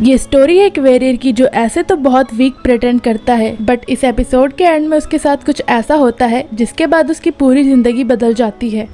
ये स्टोरी है एक वेरियर की जो ऐसे तो बहुत वीक प्रिटेंड करता है, बट इस एपिसोड के एंड में उसके साथ कुछ ऐसा होता है जिसके बाद उसकी पूरी जिंदगी बदल जाती है।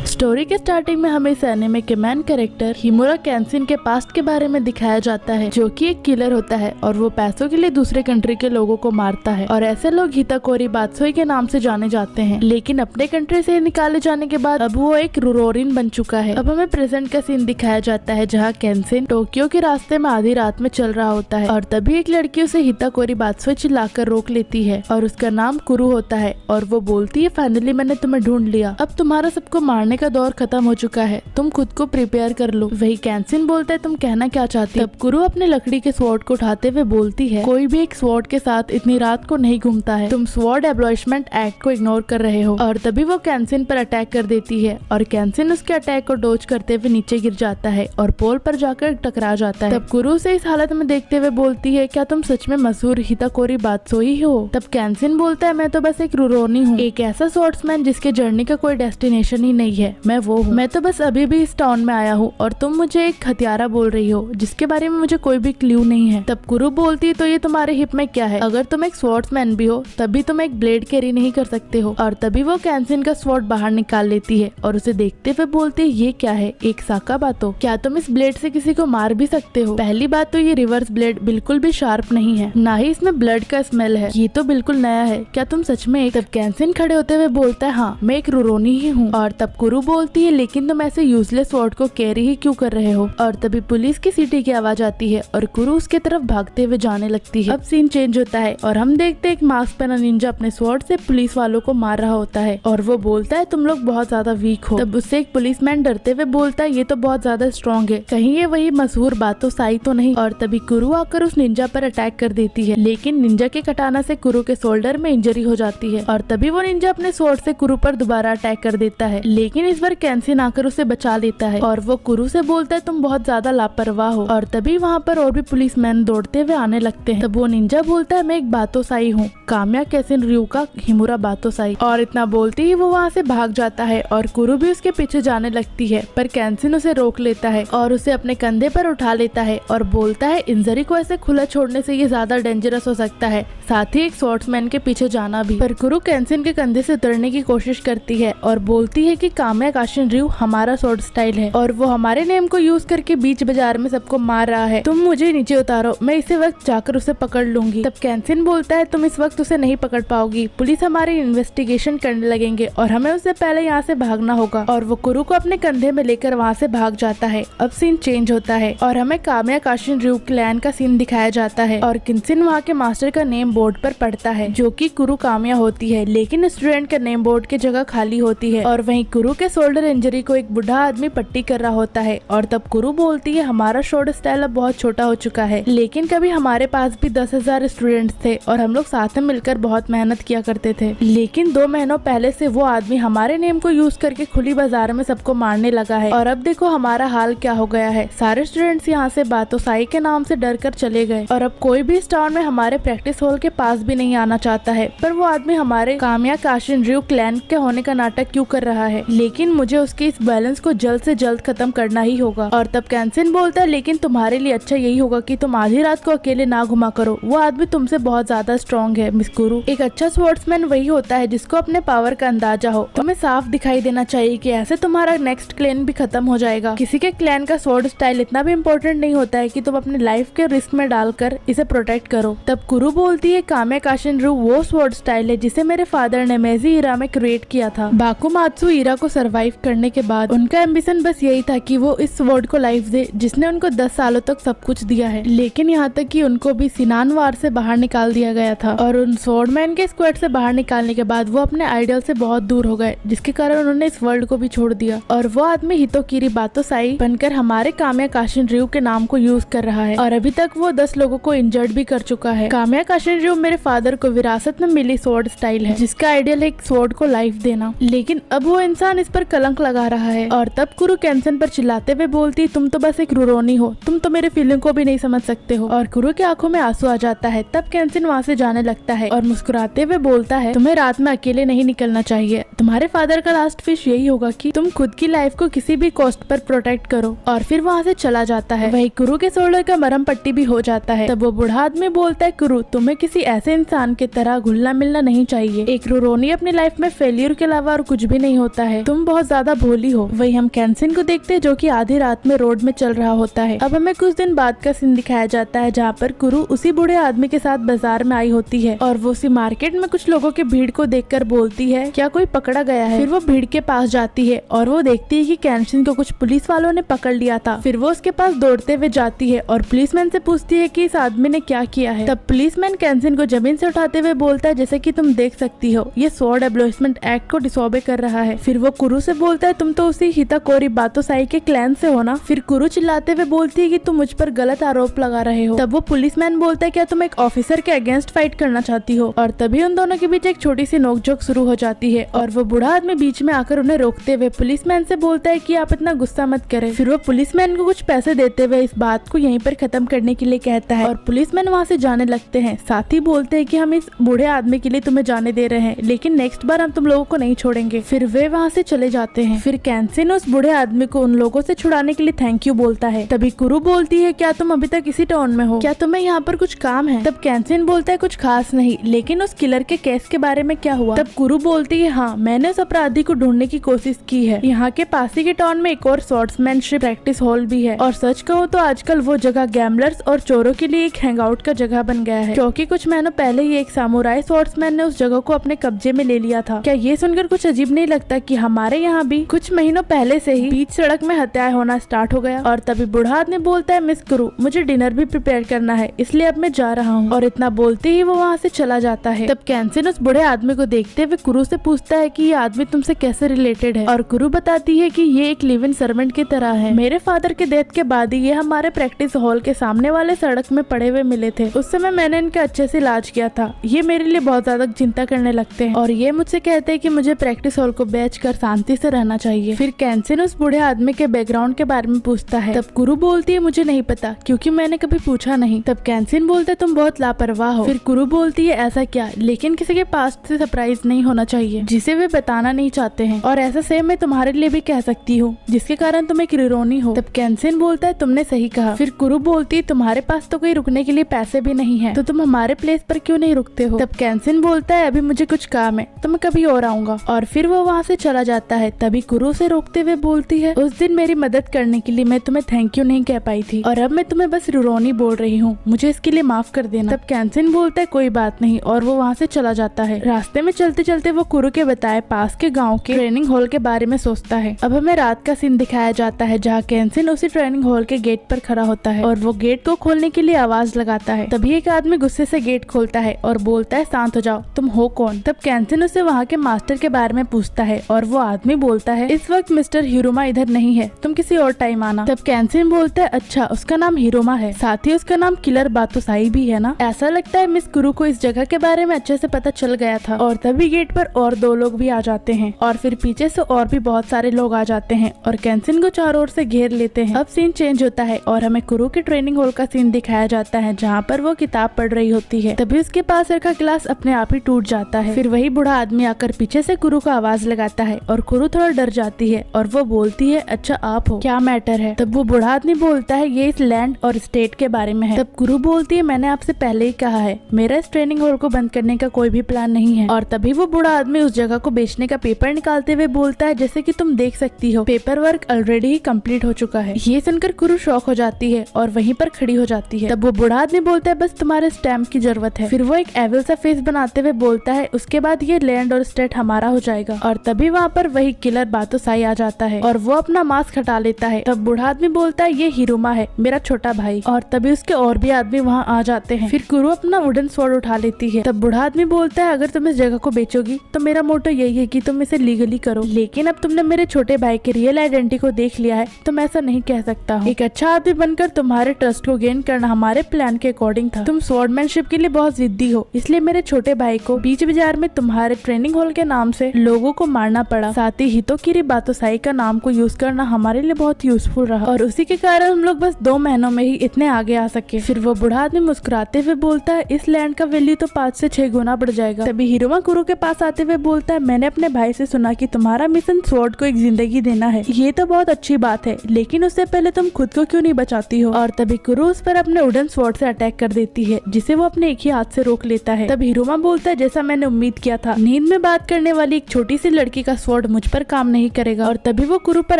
स्टोरी के स्टार्टिंग में हमें इस एनिमे के मैन कैरेक्टर हिमुरा कैंसिन के पास्ट के बारे में दिखाया जाता है, जो कि एक किलर होता है और वो पैसों के लिए दूसरे कंट्री के लोगों को मारता है और ऐसे लोग हिताकोरी बात्सुई के नाम से जाने जाते हैं। लेकिन अपने कंट्री से निकाले जाने के बाद अब वो एक रुरोरिन बन चुका है। अब हमें प्रेजेंट का सीन दिखाया जाता है जहाँ कैंसिन टोक्यो के रास्ते में आधी रात में चल रहा होता है और तभी एक लड़की उसे हिताकोरी बात्सुई चिल्लाकर रोक लेती है और उसका नाम कुरु होता है और वो बोलती है, फाइनली मैंने तुम्हें ढूंढ लिया, अब तुम्हारा सबको मारने का दौर खत्म हो चुका है, तुम खुद को प्रिपेयर कर लो। वही कैंसिन बोलता है, तुम कहना क्या चाहती हो? तब कुरु अपने लकड़ी के स्वॉर्ड को उठाते हुए बोलती है, कोई भी एक स्वॉर्ड के साथ इतनी रात को नहीं घूमता है, तुम स्वॉर्ड एब्लॉइशमेंट एक्ट को इग्नोर कर रहे हो। और तभी वो कैंसिन पर अटैक कर देती है और कैंसिन उसके अटैक को डोज करते हुए नीचे गिर जाता है और पोल पर जाकर टकरा जाता है। तब कुरु से इस हालत में देखते हुए बोलती है, क्या तुम सच में मशहूर हिताकोरी बात्सुई हो? तब कैंसिन बोलता है, मैं तो बस एक रुरोनी हूँ, एक ऐसा स्वॉर्ड्समैन जिसके जर्नी का कोई डेस्टिनेशन ही नहीं है, मैं वो हूँ। मैं तो बस अभी भी इस टाउन में आया हूँ और तुम मुझे एक हथियारा बोल रही हो जिसके बारे में मुझे कोई भी क्लू नहीं है। तब कुरु बोलती, तो ये तुम्हारे हिप में क्या है? अगर तुम एक स्वॉर्ड्समैन भी हो तभी तुम एक ब्लेड कैरी नहीं कर सकते हो। और तभी वो कैंसिन का स्वॉर्ड बाहर निकाल लेती है और उसे देखते हुए बोलती है, ये क्या है? एक साका बातो? क्या तुम इस ब्लेड से किसी को मार भी सकते हो? पहली बात तो ये रिवर्स ब्लेड बिल्कुल भी शार्प नहीं है, ना ही इसमें ब्लड का स्मेल है, ये तो बिल्कुल नया है, क्या तुम सच में? तब कैंसिन खड़े होते हुए बोलता है, हाँ मैं एक रुरोनी ही हूँ। और तब कुरु बोलती है, लेकिन तुम ऐसे यूजलेस स्वॉर्ड को कैरी ही क्यों कर रहे हो? और तभी पुलिस की सीटी की आवाज आती है और कुरु उसके तरफ भागते हुए जाने लगती है। अब सीन चेंज होता है और हम देखते हैं एक मास्क पहना निंजा अपने स्वॉर्ड से पुलिस वालों को मार रहा होता है और वो बोलता है, तुम लोग बहुत ज्यादा वीक हो। तब उससे एक पुलिसमैन डरते हुए बोलता है, ये तो बहुत ज्यादा स्ट्रॉन्ग है, कहीं ये वही मशहूर बातों साई तो नहीं? और तभी कुरु आकर उस निंजा पर अटैक कर देती है, लेकिन निंजा के कटाना से कुरु के शोल्डर में इंजरी हो जाती है और तभी वो निंजा अपने स्वॉर्ड से कुरु पर दोबारा अटैक कर देता है, लेकिन इस बार कैंसिन आकर उसे बचा लेता है और वो कुरु से बोलता है, तुम बहुत ज्यादा लापरवाह हो। और तभी वहाँ पर और भी पुलिसमैन दौड़ते हुए आने लगते हैं। तब वो निंजा बोलता है, मैं एक बातोसाई हूँ, काम्या कैसिन रयू का हिमुरा बातोसाई। और इतना बोलते ही वो वहाँ से भाग जाता है और कुरु भी उसके पीछे जाने लगती है, पर कैंसिन उसे रोक लेता है और उसे अपने कंधे पर उठा लेता है और बोलता है, इंजरी को ऐसे खुला छोड़ने से ये ज्यादा डेंजरस हो सकता है, साथ ही एक स्वॉर्ड्समैन के पीछे जाना भी। पर कुरु कैंसिन के कंधे से उतरने की कोशिश करती है और बोलती है कि काम्या काशिन रयू हमारा स्वॉर्ड स्टाइल है और वो हमारे नेम को यूज करके बीच बाजार में सबको मार रहा है, तुम मुझे नीचे उतारो, मैं इसी वक्त जाकर उसे पकड़ लूंगी। तब कैंसिन बोलता है, तुम इस वक्त उसे नहीं पकड़ पाओगी, पुलिस हमारी इन्वेस्टिगेशन करने लगेंगे और हमें उससे पहले यहाँ से भागना होगा। और वो कुरु को अपने कंधे में लेकर वहाँ से भाग जाता है। अब सीन चेंज होता है और हमें काम्या काशिन रयू क्लैन का सीन दिखाया जाता है और किंसिन वहाँ के मास्टर का नेम बोर्ड पर पढ़ता है, जो कि कुरु काम्या होती है, लेकिन स्टूडेंट का नेम बोर्ड की जगह खाली होती है। और वहीं कुरु के शोल्डर इंजरी को एक बुढ़ा आदमी पट्टी कर रहा होता है और तब कुरु बोलती है, हमारा शॉर्ट स्टाइल अब बहुत छोटा हो चुका है, लेकिन कभी हमारे पास भी 10,000 स्टूडेंट्स थे और हम लोग साथ में मिलकर बहुत मेहनत किया करते थे, लेकिन 2 महीनों पहले से वो आदमी हमारे नेम को यूज करके खुली बाजार में सबको मारने लगा है और अब देखो हमारा हाल क्या हो गया है। सारे स्टूडेंट्स यहाँ से बातोसाई के नाम से डर कर चले गए और अब कोई भी इस टाउन में हमारे प्रैक्टिस हॉल के पास भी नहीं आना चाहता है। पर वो आदमी हमारे काम्या काशिन रयू क्लैन के होने का नाटक क्यों कर रहा है? लेकिन मुझे उसके इस बैलेंस को जल्द से जल्द खत्म करना ही होगा। और तब कैंसिन बोलता है, लेकिन तुम्हारे लिए अच्छा यही होगा कि तुम आधी रात को अकेले ना घुमा करो, वो आदमी तुमसे बहुत ज्यादा स्ट्रॉन्ग है मिस कुरु। एक अच्छा स्वॉर्ड्समैन वही होता है जिसको अपने पावर का अंदाजा हो, तुम्हें साफ दिखाई देना चाहिए कि ऐसे तुम्हारा नेक्स्ट क्लैन भी खत्म हो जाएगा। किसी के क्लैन का स्वॉर्ड स्टाइल इतना भी इम्पोर्टेंट नहीं होता है कि तुम अपनी लाइफ के रिस्क में डालकर इसे प्रोटेक्ट करो। तब कुरु बोलती है, काम्या काशिन रयू वो स्वॉर्ड स्टाइल है जिसे मेरे फादर ने मेजी इरा में क्रिएट किया था। बाकुमात्सु इरा को सरवाइव करने के बाद उनका एम्बिशन बस यही था कि वो इस स्वॉर्ड को लाइफ दे जिसने उनको 10 सालों तक सब कुछ दिया है, लेकिन यहाँ तक कि उनको भी सिनान वार से बाहर निकाल दिया गया था और उन स्वॉर्डमैन के स्क्वाड से बाहर निकालने के बाद वो अपने आइडियल से बहुत दूर हो गए, जिसके कारण उन्होंने इस वर्ल्ड को भी छोड़ दिया और वो आदमी हितोकिरी बातोसाई बनकर हमारे काम्या काशिन रयू के नाम को यूज कर रहा है और अभी तक वो 10 लोगों को इंजर्ड भी कर चुका है। काम्या काशिन रयू मेरे फादर को विरासत में मिली स्वॉर्ड स्टाइल है जिसका आइडियल है एक स्वॉर्ड को लाइफ देना, लेकिन अब वो इंसान इस पर कलंक लगा रहा है। और तब कुरु केंसन पर चिल्लाते हुए बोलती, तुम तो बस एक रुरोनी हो, तुम तो मेरे फीलिंग को भी नहीं समझ सकते हो। और कुरु की आंखों में आंसू आ जाता है। तब केंसन वहाँ से जाने लगता है और मुस्कुराते हुए बोलता है, तुम्हें रात में अकेले नहीं निकलना चाहिए। तुम्हारे फादर का लास्ट विश यही होगा कि तुम खुद की लाइफ को किसी भी कॉस्ट पर प्रोटेक्ट करो। और फिर वहाँ से चला जाता है। वही कुरु के शोल्डर का मरहम पट्टी भी हो जाता है। तब वो बूढ़ा आदमी बोलता है, कुरु तुम्हें किसी ऐसे इंसान की तरह घुलना मिलना नहीं चाहिए। एक रुरोनी अपनी लाइफ में फेलियर के अलावा और कुछ भी नहीं होता है। तुम बहुत ज्यादा भोली हो। वही हम केंसन को देखते हैं जो कि आधी रात में रोड में चल रहा होता है। अब हमें कुछ दिन बाद का सीन दिखाया जाता है जहाँ पर कुरु उसी बूढ़े आदमी के साथ बाजार में आई होती है और वो उसी मार्केट में कुछ लोगों की भीड़ को देखकर बोलती है, क्या कोई पकड़ा गया है? फिर वो भीड़ के पास जाती है और वो देखती है कि केंसन को कुछ पुलिस वालों ने पकड़ लिया था। फिर वो उसके पास दौड़ते हुए जाती है और पुलिसमैन से पूछती है कि इस आदमी ने क्या किया है। तब पुलिसमैन केंसन को जमीन से उठाते हुए बोलता है, जैसे कि तुम देख सकती हो ये स्वॉर्ड एब्लिशमेंट एक्ट को डिसोबे कर रहा है। फिर वो कुरु से बोलता है, तुम तो उसी हिताकोरी बातोसाई के क्लैन से हो ना? फिर कुरु चिल्लाते हुए बोलती है कि तुम मुझ पर गलत आरोप लगा रहे हो। तब वो पुलिसमैन बोलता है, क्या तुम एक ऑफिसर के अगेंस्ट फाइट करना चाहती हो? और तभी उन दोनों के बीच एक छोटी सी नोकझोंक शुरू हो जाती है और वो बूढ़ा आदमी बीच में आकर उन्हें रोकते हुए पुलिसमैन से बोलता है कि आप इतना गुस्सा मत करें। फिर वो पुलिसमैन को कुछ पैसे देते हुए इस बात को यहीं पर खत्म करने के लिए कहता है और पुलिसमैन वहाँ से जाने लगते हैं। साथ ही बोलते हैं कि हम इस बूढ़े आदमी के लिए तुम्हें जाने दे रहे हैं, लेकिन नेक्स्ट बार हम तुम लोगों को नहीं छोड़ेंगे। फिर वे वहाँ से चले जाते हैं। फिर केंसन उस बूढ़े आदमी को उन लोगों से छुड़ाने के लिए थैंक यू बोलता है। तभी कुरु बोलती है, क्या तुम अभी तक इसी टाउन में हो? क्या तुम्हें यहाँ पर कुछ काम है? तब केंसन बोलता है, कुछ खास नहीं, लेकिन उस किलर के केस के बारे में क्या हुआ? तब कुरु बोलती है, हाँ मैंने उस अपराधी को ढूंढने की कोशिश की है। यहाँ के पास ही के टाउन में एक और स्वॉर्ड्समैनशिप प्रैक्टिस हॉल भी है और सच कहूँ तो आजकल वो जगह गैम्बलर्स और चोरों के लिए एक हैंगआउट का जगह बन गया है, क्योंकि कुछ महीनों पहले ही एक सामुराई स्वॉर्ड्समैन ने उस जगह को अपने कब्जे में ले लिया था। क्या ये सुनकर कुछ अजीब नहीं लगता कि हमारे यहाँ भी कुछ महीनों पहले से ही बीच सड़क में हत्याएं होना स्टार्ट हो गया? और तभी बूढ़ा आदमी बोलता है, मिस कुरु मुझे डिनर भी प्रिपेयर करना है, इसलिए अब मैं जा रहा हूँ। और इतना बोलते ही वो वहाँ से चला जाता है। तब केंसन उस बूढ़े आदमी को देखते हुए कुरु से पूछता है कि ये आदमी तुमसे कैसे रिलेटेड है? और कुरु बताती है कि ये एक लिव इन सर्वेंट की तरह है। मेरे फादर के डेथ के बाद ही ये हमारे प्रैक्टिस हॉल के सामने वाले सड़क में पड़े हुए मिले थे। उस समय मैंने इनका अच्छे से इलाज किया था। ये मेरे लिए बहुत ज्यादा चिंता करने लगते हैं और ये मुझसे कहते हैं कि मुझे प्रैक्टिस हॉल को बेचकर शांति से रहना चाहिए। फिर केंसन उस बूढ़े आदमी के बैकग्राउंड के बारे में पूछता है। तब कुरु बोलती है, मुझे नहीं पता क्योंकि मैंने कभी पूछा नहीं। तब केंसन बोलता है, तुम बहुत लापरवाह हो। फिर कुरु बोलती है, ऐसा क्या? लेकिन किसी के पास्ट से सरप्राइज नहीं होना चाहिए जिसे वे बताना नहीं चाहते हैं, और ऐसा सेम मैं तुम्हारे लिए भी कह सकती हूँ जिसके कारण तुम एक रिरोनी हो। तब केंसन बोलता है, तुमने सही कहा। फिर कुरु बोलती है, तुम्हारे पास तो कोई रुकने के लिए पैसे भी नहीं है, तो तुम हमारे प्लेस पर क्यों नहीं रुकते हो? तब केंसन बोलता है, अभी मुझे कुछ काम है तो मैं कभी और आऊंगा। और फिर वो वहाँ से चला जाता है। तभी कुरु से रोकते हुए बोलती है, उस दिन मेरी मदद करने के लिए मैं तुम्हें थैंक यू नहीं कह पाई थी और अब मैं तुम्हें बस रुरोनी बोल रही हूँ, मुझे इसके लिए माफ कर देना। तब केंसन बोलता है, कोई बात नहीं, और वो वहाँ से चला जाता है। रास्ते में चलते चलते वो कुरु के बताए पास के गाँव के ट्रेनिंग हॉल के बारे में सोचता है। अब हमें रात का सीन दिखाया जाता है जहाँ केंसन उसी ट्रेनिंग हॉल के गेट पर खड़ा होता है और वो गेट को खोलने के लिए आवाज लगाता है। तभी एक आदमी गुस्से से गेट खोलता है और बोलता है, शांत हो जाओ, तुम हो कौन? तब केंसन उसे वहाँ के मास्टर के बारे में पूछता है और वो आदमी बोलता है, इस वक्त मिस्टर हिरोमा इधर नहीं है, तुम किसी और टाइम आना। तब केंसन बोलता है, अच्छा उसका नाम हिरोमा है, साथ ही उसका नाम किलर बातोसाई भी है ना? ऐसा लगता है मिस कुरु को इस जगह के बारे में अच्छे से पता चल गया था। और तभी गेट पर और दो लोग भी आ जाते हैं और फिर पीछे से और भी बहुत सारे लोग आ जाते हैं और केंसन को चारों ओर से घेर लेते हैं। अब सीन चेंज होता है और हमें कुरु के ट्रेनिंग हॉल का सीन दिखाया जाता है जहाँ पर वो किताब पढ़ रही होती है। तभी उसके पास रखा गिलास अपने आप ही टूट जाता है। फिर वही बूढ़ा आदमी आकर पीछे से कुरु को आवाज लगाता है और कुरु थोड़ा डर जाती है और वो बोलती है, अच्छा आप हो, क्या मैटर है? तब वो बूढ़ा आदमी बोलता है, ये इस लैंड और स्टेट के बारे में है। तब कुरु बोलती है, मैंने आपसे पहले ही कहा है मेरा इस ट्रेनिंग हॉल को बंद करने का कोई भी प्लान नहीं है। और तभी वो बूढ़ा आदमी उस जगह को बेचने का पेपर निकालते हुए बोलता है, जैसे कि तुम देख सकती हो पेपर वर्क ऑलरेडी ही कंप्लीट हो चुका है। ये सुनकर कुरु शॉक हो जाती है और वहीं पर खड़ी हो जाती है। तब वो बूढ़ा आदमी बोलता है, बस तुम्हारे स्टैम्प की जरूरत है। फिर वो एक एविल सा फेस बनाते हुए बोलता है, उसके बाद ये लैंड और स्टेट हमारा हो जाएगा। और तभी वहाँ पर वही किलर बातोसाई आ जाता है और वो अपना मास्क हटा लेता है। तब बूढ़ा आदमी बोलता है, ये हिरोमा है, मेरा छोटा भाई। और तभी उसके और भी आदमी वहाँ आ जाते हैं। फिर कुरु अपना वुडन स्वॉर्ड उठा लेती है। तब बूढ़ा आदमी बोलता है, अगर तुम इस जगह को बेचोगी तो मेरा मोटो यही है कि तुम इसे लीगली करो, लेकिन अब तुमने मेरे छोटे भाई के रियल आइडेंटिटी को देख लिया है तो मैं ऐसा नहीं कह सकता हूँ। एक अच्छा आदमी बनकर तुम्हारे ट्रस्ट को गेन करना हमारे प्लान के अकॉर्डिंग था। तुम स्वॉर्डमैनशिप के लिए बहुत जिद्दी हो, इसलिए मेरे छोटे भाई को बीच बाजार में तुम्हारे ट्रेनिंग हॉल के नाम से लोगों को मारना पड़ा। साथ ही हितोकिरी बातोसाई का नाम को यूज करना हमारे लिए बहुत यूजफुल रहा और उसी के कारण हम लोग बस 2 महीनों में ही इतने आगे आ सके। फिर वो बूढ़ा आदमी मुस्कुराते हुए बोलता है इस लैंड का वैल्यू तो 5 से 6 गुना बढ़ जाएगा। तभी हिरोमा कुरु के पास आते हुए बोलता है मैंने अपने भाई से सुना कि तुम्हारा मिशन स्वॉर्ड को एक जिंदगी देना है। ये तो बहुत अच्छी बात है, लेकिन उससे पहले तुम खुद को क्यों नहीं बचाती हो। और तभी कुरु उस पर अपने वुडन स्वॉर्ड से अटैक कर देती है, जिसे वो अपने एक ही हाथ से रोक लेता है। तब हिरोमा बोलता है जैसा मैंने उम्मीद किया था, नींद में बात करने वाली एक छोटी सी लड़की का स्वॉर्ड मुझ पर काम नहीं करेगा। और तभी वो कुरु पर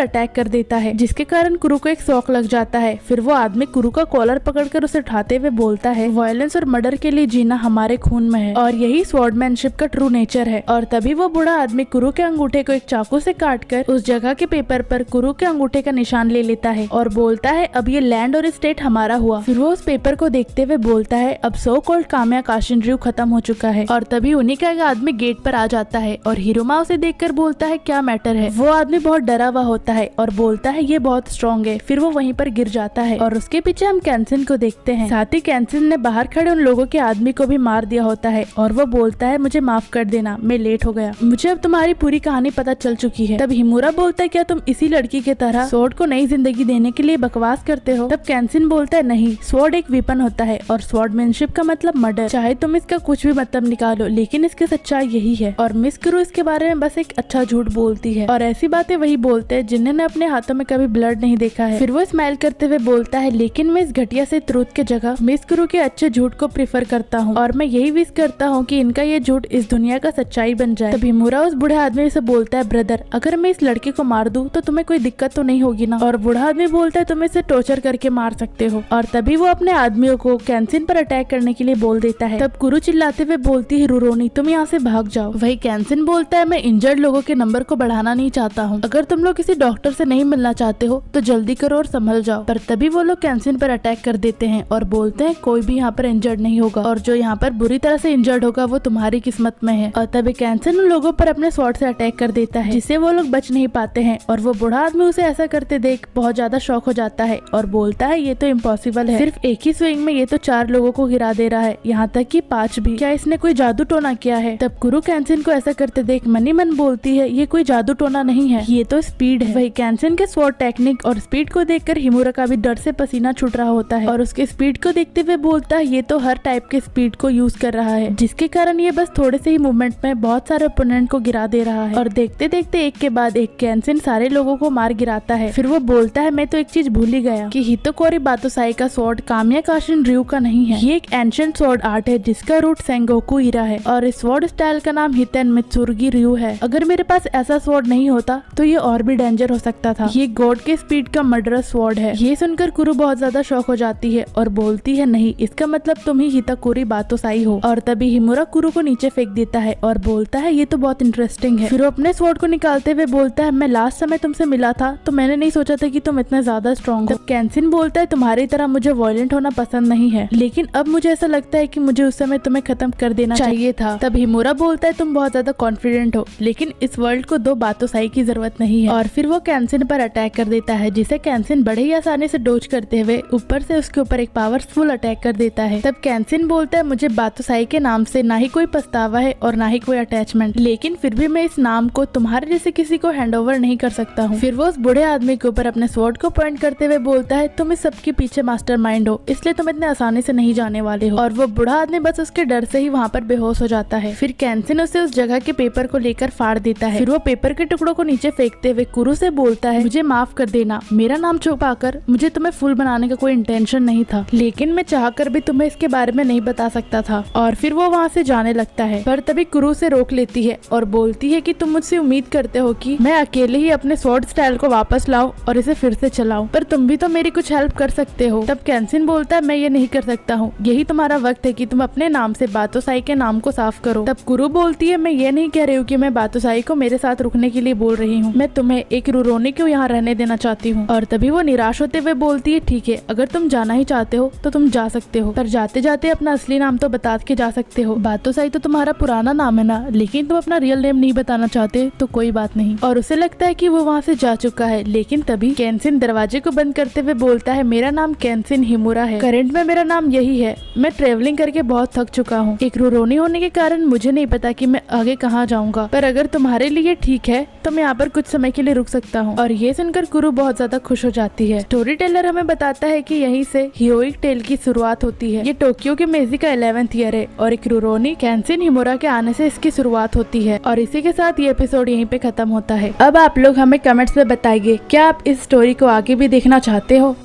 अटैक कर देता है, जिसके कारण कुरु को एक शॉक लग जाता है। फिर वो आदमी कुरु का कॉलर पकड़कर उसे उठाते हुए बोलता है वायलेंस और मर्डर के लिए जीना हमारे खून में है और यही स्वॉर्डमैनशिप का ट्रू नेचर है। और तभी वो बूढ़ा आदमी कुरु के अंगूठे को एक चाकू से काटकर उस जगह के पेपर पर कुरु के अंगूठे का निशान ले लेता है और बोलता है अब ये लैंड और स्टेट हमारा हुआ। फिर वो उस पेपर को देखते हुए बोलता है अब सो कॉल्ड काम्या काशिनरyu खत्म हो चुका है। और तभी उन्हीं का एक आदमी गेट पर आ जाता है और हिरोमा उसे देखकर बोलता है क्या मैटर है। वो आदमी बहुत डरा हुआ होता है और बोलता है ये बहुत स्ट्रॉन्ग है। फिर वो वहीं पर गिर जाता है और उसके पीछे हम कैंसिन को देखते हैं। साथ ही कैंसिन ने बाहर खड़े उन लोगों के आदमी को भी मार दिया होता है और वो बोलता है मुझे माफ कर देना, मैं लेट हो गया, मुझे अब तुम्हारी पूरी कहानी पता चल चुकी है। तब हिमुरा बोलता है क्या तुम इसी लड़की के तरह स्वॉर्ड को नई जिंदगी देने के लिए बकवास करते हो। तब कैंसिन बोलता है नहीं, स्वॉर्ड एक वेपन होता है और स्वॉर्डमैनशिप का मतलब मर्डर। चाहे तुम इसका कुछ भी मतलब निकालो, लेकिन इसकी सच्चाई यही है। और मिस कुरु इसके बारे में बस एक अच्छा झूठ बोलती है और ऐसी बातें वही बोलते हैं जिन्होंने अपने हाथों में कभी ब्लड नहीं देखा है। फिर वो स्माइल करते हुए बोलता है लेकिन मैं इस घटिया से ट्रूथ के जगह मिस कुरु के अच्छे झूठ को प्रेफर करता हूँ और मैं यही विश करता हूँ कि इनका ये झूठ इस दुनिया का सच्चाई बन जाए। तभी हिमुरा उस बूढ़े आदमी से बोलता है ब्रदर अगर मैं इस लड़के को मार दूं तो तुम्हें कोई दिक्कत तो नहीं होगी ना। और बूढ़ा आदमी बोलता है तुम इसे टॉर्चर करके मार सकते हो। और तभी वो अपने आदमियों को कैंसिन पर अटैक करने के लिए बोल देता है। तब कुरु चिल्लाते हुए बोलती है रुरोनी तुम यहाँ से भाग जाओ। वही कैंसिन बोलता है मैं इंजर्ड लोगों के नंबर को बढ़ाना नहीं चाहता हूँ, अगर तुम लोग किसी डॉक्टर से नहीं मिलना चाहते हो तो जल्दी करो और संभल जाओ। पर तभी वो लोग कैंसिन पर अटैक कर देते हैं और बोलते हैं कोई भी यहाँ पर इंजर्ड नहीं होगा और जो यहाँ पर बुरी तरह से इंजर्ड होगा वो तुम्हारी किस्मत में है। और तभी कैंसिन उन लोगों पर अपने स्वॉर्ड से अटैक कर देता है, जिससे वो लोग बच नहीं पाते हैं। और वो बूढ़ा आदमी उसे ऐसा करते देख बहुत ज्यादा शॉक हो जाता है और बोलता है ये तो इम्पॉसिबल है, सिर्फ एक ही स्विंग में ये तो 4 लोगों को गिरा दे रहा है, यहाँ तक कि 5 भी, क्या इसने कोई जादू टोना किया है। तब कुरु कैंसिन को ऐसा करते देख मनी मन बोलती है ये कोई जादू टोना नहीं है, ये तो स्पीड है। वही कैंसिन के स्वॉर्ड टेक्निक और स्पीड को देखकर हिमुरा का भी डर से पसीना छूट रहा होता है और उसके स्पीड को देखते हुए बोलता है ये तो हर टाइप के स्पीड को यूज कर रहा है, जिसके कारण ये बस थोड़े से ही मूवमेंट में बहुत सारे ओपोनेंट को गिरा दे रहा है। और देखते देखते एक के बाद एक कैंसिन सारे लोगों को मार गिराता है। फिर वो बोलता है मैं तो एक चीज भूल ही गया कि हितोकोरी बातोसाई का स्वॉर्ड काम्या काशिनरyu का नहीं है, ये एक एंशिएंट स्वॉर्ड आर्ट है जिसका रूट सेंगोकू इरा है और इस स्वॉर्ड स्टाइल का नाम हितेन मित्सुरुगी रयू है। अगर मेरे पास ऐसा स्वॉर्ड नहीं होता तो ये और भी डेंजर हो सकता था, ये गॉड के स्पीड का मर्डरस स्वॉर्ड है। ये सुनकर कुरु बहुत ज्यादा शॉक हो जाती है और बोलती है नहीं, इसका मतलब तुम ही हितोकोरी बातोसाई हो। और तभी हिमुरा कुरु को नीचे फेंक देता है और बोलता है ये तो बहुत इंटरेस्टिंग है। फिर वो अपने स्वॉर्ड को निकालते हुए बोलता है मैं लास्ट समय तुमसे मिला था तो मैंने नहीं सोचा था कि तुम इतना ज्यादा स्ट्रॉन्ग हो। कैंसिन बोलता है तुम्हारी तरह मुझे वायलेंट होना पसंद नहीं है, लेकिन अब मुझे ऐसा लगता है कि मुझे उस समय तुम्हें खत्म कर देना चाहिए था। तब हिमुरा बोलता है तुम बहुत ज्यादा कॉन्फिडेंट हो, लेकिन इस वर्ल्ड को 2 बातोसाई की जरूरत नहीं है। और फिर वो कैंसिन पर अटैक कर देता है, जिसे कैंसिन बड़े ही आसानी से डोज करते हुए ऊपर से उसके ऊपर एक पावरफुल अटैक कर देता है। तब कैंसिन बोलता है मुझे बातोसाई के नाम से ना ही कोई पछतावा है और ना ही कोई अटैचमेंट, लेकिन फिर भी मैं इस नाम को तुम्हारे जैसे किसी को हैंडओवर नहीं कर सकता हूँ। फिर वो उस बूढ़े आदमी के ऊपर अपने स्वॉर्ड को पॉइंट करते हुए बोलता है तुम इस सबके पीछे मास्टरमाइंड हो, इसलिए तुम इतने आसानी से नहीं जाने वाले हो। और वो बूढ़ा आदमी बस उसके डर से ही वहाँ पर बेहोश हो जाता है। फिर कैंसिन उसे उस जगह के पेपर को लेकर फाड़ देता है। फिर वो पेपर के टुकड़ों को नीचे फेंकते हुए कुरु से बोलता है मुझे माफ कर देना, मेरा नाम छुपाकर मुझे तुम्हें फूल बनाने का कोई इंटेंशन नहीं था, लेकिन मैं चाहकर भी तुम्हें इसके बारे में नहीं बता सकता था। और फिर वो वहाँ से जाने लगता है, पर तभी कुरु से रोक लेती है और बोलती है कि तुम मुझसे उम्मीद करते हो कि मैं अकेले ही अपने स्वॉर्ड स्टाइल को वापस लाऊं और इसे फिर से चलाऊं, पर तुम भी तो मेरी कुछ हेल्प कर सकते हो। तब कैंसिन बोलता है मैं ये नहीं कर सकता हूँ, यही तुम्हारा वक्त है कि तुम अपने नाम से बातोसाई के नाम को साफ करो। तब कुरु बोलती है मैं ये नहीं कह रही हूँ कि मैं बातोसाई को मेरे साथ रुकने के लिए बोल रही हूँ, मैं तुम्हें एक रुरोनी को यहाँ रहने देना चाहती हूँ। और तभी वो निराश होते हुए बोलती है ठीक है, अगर तुम जाना ही चाहते हो तो तुम जा सकते हो, पर जाते जाते अपना असली नाम तो बता के जा सकते हो। बातोसाई तो तुम्हारा पुराना नाम है ना, लेकिन तुम अपना रियल नेम नहीं बताना चाहते तो कोई बात नहीं। और उसे लगता है कि वो वहाँ से जा चुका है, लेकिन तभी कैंसिन दरवाजे को बंद करते हुए बोलता है मेरा नाम कैंसिन हिमुरा है, करंट में मेरा नाम यही है, मैं ट्रेवलिंग करके बहुत थक चुका हूँ, एक रुरोनी होने के कारण मुझे नहीं पता कि मैं आगे कहाँ जाऊँगा, पर अगर तुम्हारे लिए ये ठीक है, तो मैं यहाँ पर कुछ समय के लिए रुक सकता हूँ। और ये सुनकर कुरु बहुत ज्यादा खुश हो जाती है। स्टोरी टेलर हमें बताता है कि यहीं से हीरोइक टेल की शुरुआत होती है। ये टोक्यो के मेजी का 11th ईयर है और एक रुरोनी केंशिन हिमुरा के आने से इसकी शुरुआत होती है। और इसी के साथ ये एपिसोड यहीं पे खत्म होता है। अब आप लोग हमें कमेंट्स में बताइए, क्या आप इस स्टोरी को आगे भी देखना चाहते हो?